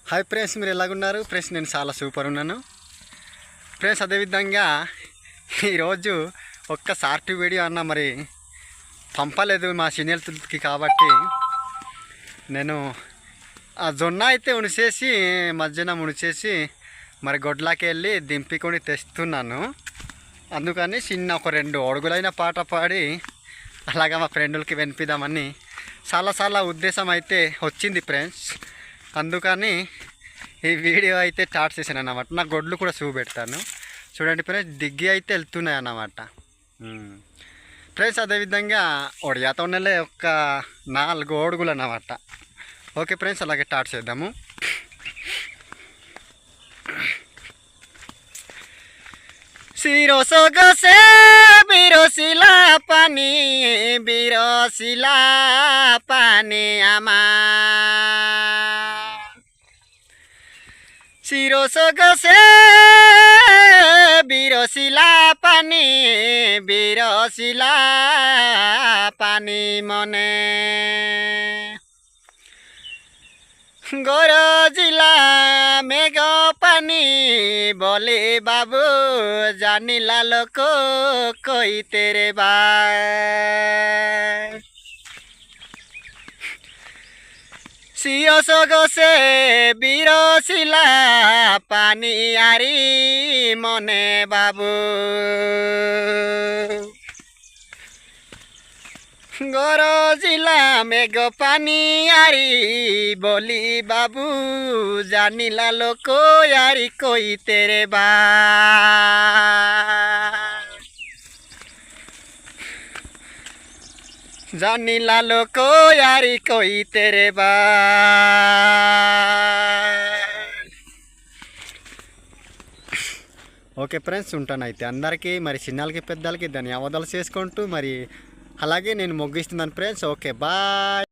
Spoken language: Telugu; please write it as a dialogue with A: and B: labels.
A: హాయ్ ఫ్రెండ్స్, మీరు ఎలాగున్నారు ఫ్రెండ్స్? నేను చాలా సూపర్ ఉన్నాను ఫ్రెండ్స్. అదేవిధంగా ఈరోజు ఒక్క షార్ట్ వీడియో అన్న మరి పంపలేదు మా సీనియర్కి, కాబట్టి నేను ఆ జొన్న అయితే ఉనిచేసి మధ్యాహ్నం ఉనిచేసి మరి గొడ్లకి వెళ్ళి దింపికొని తెస్తున్నాను. అందుకని చిన్న ఒక 2 అడుగులైన పాట పాడి అలాగా మా ఫ్రెండులకి వినిపిద్దామని చాలా ఉద్దేశం అయితే వచ్చింది ఫ్రెండ్స్. అందుకని ఈ వీడియో అయితే స్టార్ట్ చేశాను అన్నమాట. నా గొడ్లు కూడా చూపెడతాను చూడండి ఫ్రెండ్స్. దిగ్గి అయితే వెళ్తున్నాయి అన్నమాట ఫ్రెండ్స్. అదేవిధంగా ఒడియాతో నెల ఒక 4 అడుగులు అన్నమాట. ఓకే ఫ్రెండ్స్, అలాగే స్టార్ట్ చేద్దాము. শিরোসগসে বিরসিলা পানি আমার শিরোসগসে বিরসিলা পানি মনে গরজিলা মেঘ পানি বলে বাবু জানিলা লোক কইতে রে বাই শিরস গছে বিরসিলা পানি আরি মনে বাবু গরজিলা মেঘ পানি আরি বলি বাবু জানিলা লোক আরি কইতে রে বা জানিলা লোক আরি কইতে রে বা ఓకే ఫ్రెండ్స్, ఉంటాను అయితే. అందరికీ మరి చిన్నలకి పెద్దలకి ధన్యవాదాలు చేసుకుంటూ మరి అలాగే నేను ముగిస్తున్నాను ఫ్రెండ్స్. Okay, bye.